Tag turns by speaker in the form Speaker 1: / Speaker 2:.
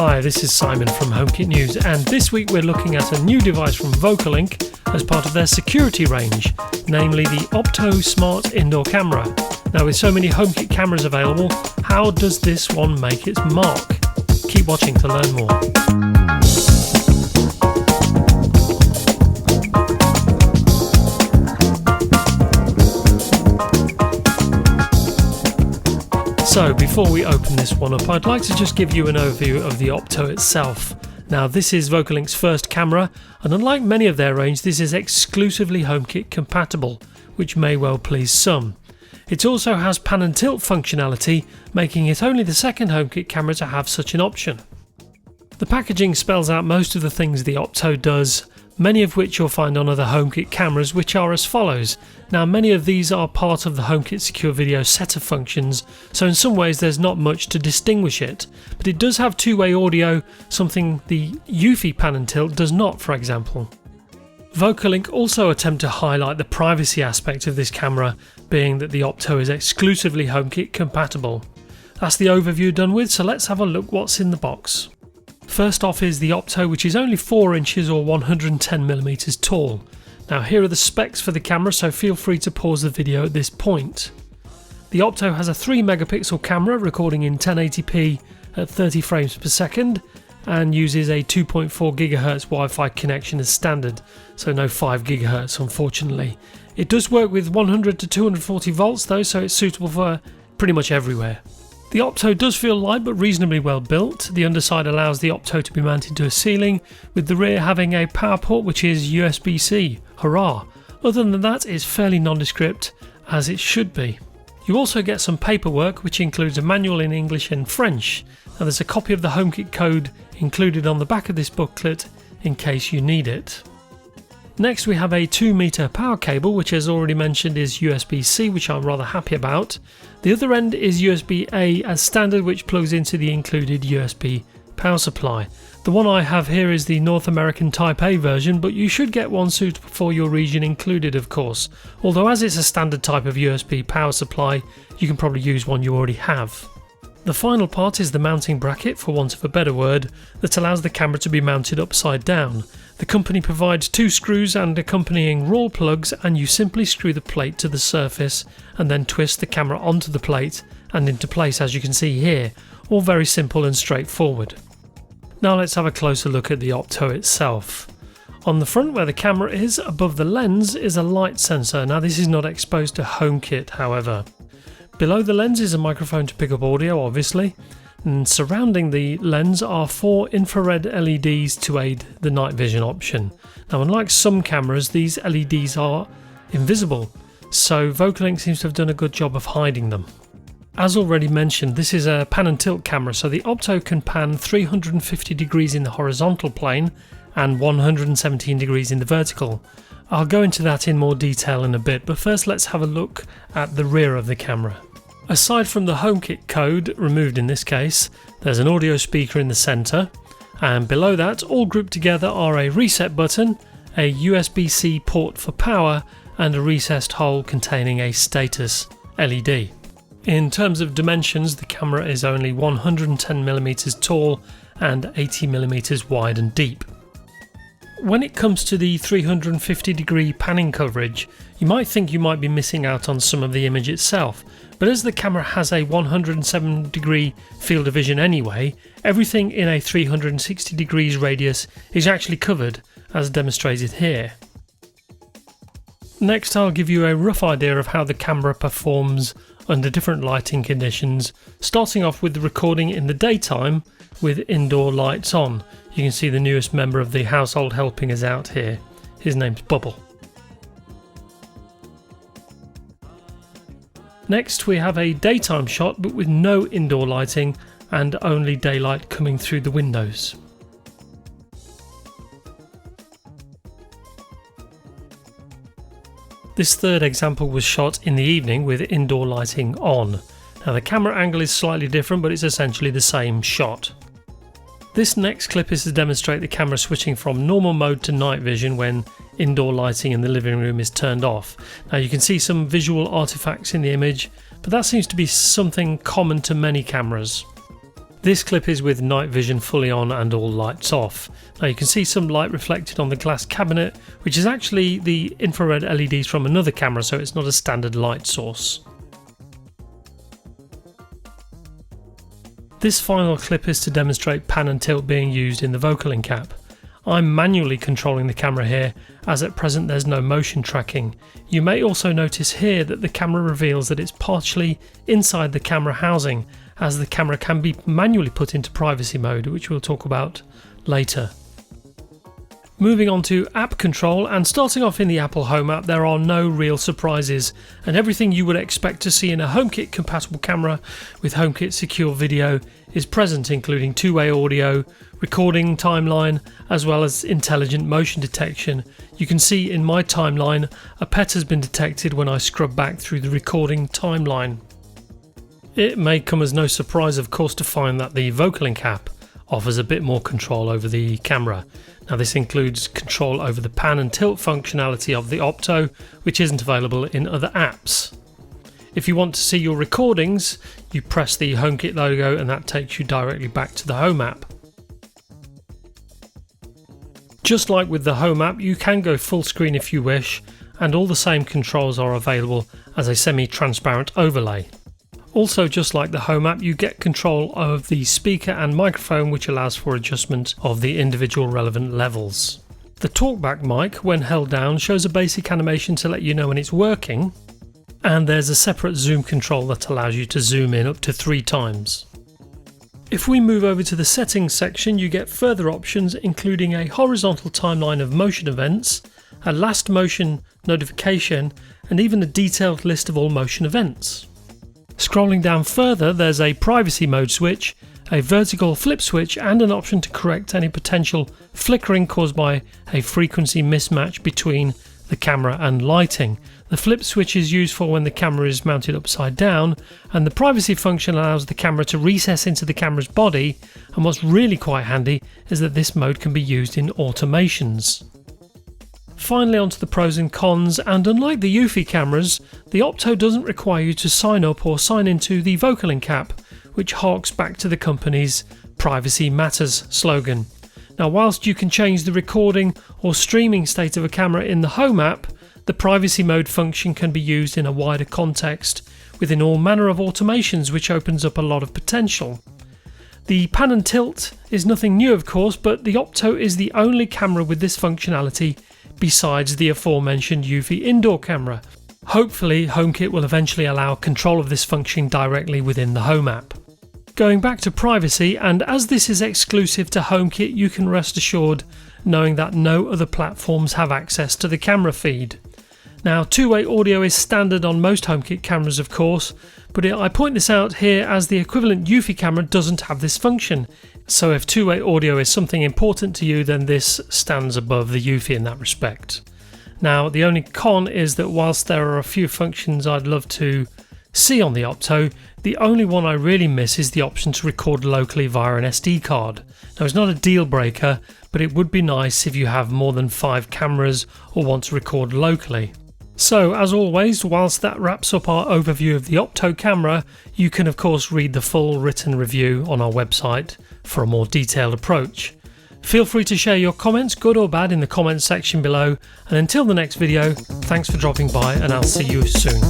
Speaker 1: Hi, this is Simon from HomeKit News, and this week we're looking at a new device from VOCOlinc as part of their security range, namely the Opto Smart Indoor Camera. Now, with so many HomeKit cameras available, how does this one make its mark? Keep watching to learn more. So before we open this one up, I'd like to just give you an overview of the Opto itself. Now, this is VOCOlinc's first camera, and unlike many of their range, this is exclusively HomeKit compatible, which may well please some. It also has pan and tilt functionality, making it only the second HomeKit camera to have such an option. The packaging spells out most of the things the Opto does, many of which you'll find on other HomeKit cameras, which are as follows. Now, many of these are part of the HomeKit Secure Video set of functions, so in some ways there's not much to distinguish it, but it does have two-way audio, something the Eufy pan and tilt does not, for example. VOCOlinc also attempt to highlight the privacy aspect of this camera, being that the Opto is exclusively HomeKit compatible. That's the overview done with, so let's have a look what's in the box. First off is the Opto, which is only 4 inches or 110mm tall. Now, here are the specs for the camera, so feel free to pause the video at this point. The Opto has a 3 megapixel camera recording in 1080p at 30 frames per second and uses a 2.4 GHz Wi-Fi connection as standard, so no 5 GHz unfortunately. It does work with 100 to 240 volts though, so it's suitable for pretty much everywhere. The Opto does feel light but reasonably well built. The underside allows the Opto to be mounted to a ceiling, with the rear having a power port which is USB-C. Hurrah! Other than that, it's fairly nondescript, as it should be. You also get some paperwork which includes a manual in English and French. Now, there's a copy of the HomeKit code included on the back of this booklet in case you need it. Next, we have a 2-meter power cable, which as already mentioned is USB-C, which I'm rather happy about. The other end is USB-A as standard, which plugs into the included USB power supply. The one I have here is the North American Type A version, but you should get one suitable for your region included, of course. Although as it's a standard type of USB power supply, you can probably use one you already have. The final part is the mounting bracket, for want of a better word, that allows the camera to be mounted upside down. The company provides 2 screws and accompanying raw plugs, and you simply screw the plate to the surface and then twist the camera onto the plate and into place, as you can see here. All very simple and straightforward. Now let's have a closer look at the Opto itself. On the front, where the camera is, above the lens, is a light sensor. Now, this is not exposed to HomeKit, however. Below the lens is a microphone to pick up audio, obviously, and surrounding the lens are 4 infrared LEDs to aid the night vision option. Now, unlike some cameras, these LEDs are invisible, so VOCOlinc seems to have done a good job of hiding them. As already mentioned, this is a pan and tilt camera, so the Opto can pan 350 degrees in the horizontal plane and 117 degrees in the vertical. I'll go into that in more detail in a bit, but first let's have a look at the rear of the camera. Aside from the HomeKit code, removed in this case, there's an audio speaker in the centre, and below that, all grouped together, are a reset button, a USB-C port for power, and a recessed hole containing a status LED. In terms of dimensions, the camera is only 110mm tall and 80mm wide and deep. When it comes to the 350 degree panning coverage, you might think you might be missing out on some of the image itself, but as the camera has a 107 degree field of vision anyway, everything in a 360 degrees radius is actually covered, as demonstrated here. Next, I'll give you a rough idea of how the camera performs under different lighting conditions, starting off with the recording in the daytime with indoor lights on. You can see the newest member of the household helping us out here. His name's Bubble. Next, we have a daytime shot, but with no indoor lighting and only daylight coming through the windows. This third example was shot in the evening with indoor lighting on. Now, the camera angle is slightly different, but it's essentially the same shot. This next clip is to demonstrate the camera switching from normal mode to night vision when indoor lighting in the living room is turned off. Now, you can see some visual artifacts in the image, but that seems to be something common to many cameras. This clip is with night vision fully on and all lights off. Now you can see some light reflected on the glass cabinet, which is actually the infrared LEDs from another camera, so it's not a standard light source. This final clip is to demonstrate pan and tilt being used in the VOCOlinc app. I'm manually controlling the camera here, as at present there's no motion tracking. You may also notice here that the camera reveals that it's partially inside the camera housing, as the camera can be manually put into privacy mode, which we'll talk about later. Moving on to app control, and starting off in the Apple Home app, there are no real surprises, and everything you would expect to see in a HomeKit compatible camera with HomeKit secure video is present, including two-way audio, recording timeline, as well as intelligent motion detection. You can see in my timeline a pet has been detected when I scrub back through the recording timeline. It may come as no surprise, of course, to find that the VOCOlinc app offers a bit more control over the camera. Now this includes control over the pan and tilt functionality of the Opto, which isn't available in other apps. If you want to see your recordings, you press the HomeKit logo and that takes you directly back to the Home app. Just like with the Home app, you can go full screen if you wish, and all the same controls are available as a semi-transparent overlay. Also, just like the Home app, you get control of the speaker and microphone, which allows for adjustment of the individual relevant levels. The talkback mic, when held down, shows a basic animation to let you know when it's working, and there's a separate zoom control that allows you to zoom in up to 3 times. If we move over to the settings section, you get further options, including a horizontal timeline of motion events, a last motion notification, and even a detailed list of all motion events. Scrolling down further, there's a privacy mode switch, a vertical flip switch, and an option to correct any potential flickering caused by a frequency mismatch between the camera and lighting. The flip switch is used for when the camera is mounted upside down, and the privacy function allows the camera to recess into the camera's body, and what's really quite handy is that this mode can be used in automations. Finally, onto the pros and cons, and unlike the Eufy cameras, the Opto doesn't require you to sign up or sign into the VOCOlinc app, which harks back to the company's Privacy Matters slogan. Now, whilst you can change the recording or streaming state of a camera in the Home app, the privacy mode function can be used in a wider context within all manner of automations, which opens up a lot of potential. The pan and tilt is nothing new, of course, but the Opto is the only camera with this functionality besides the aforementioned Eufy indoor camera. Hopefully, HomeKit will eventually allow control of this function directly within the Home app. Going back to privacy, and as this is exclusive to HomeKit, you can rest assured knowing that no other platforms have access to the camera feed. Now, two-way audio is standard on most HomeKit cameras, of course, but I point this out here as the equivalent Eufy camera doesn't have this function. So if two-way audio is something important to you, then this stands above the Eufy in that respect. Now, the only con is that whilst there are a few functions I'd love to see on the Opto, the only one I really miss is the option to record locally via an SD card. Now, it's not a deal breaker, but it would be nice if you have more than 5 cameras or want to record locally. So, as always, whilst that wraps up our overview of the Opto camera, you can of course read the full written review on our website for a more detailed approach. Feel free to share your comments, good or bad, in the comments section below, and until the next video, thanks for dropping by and I'll see you soon.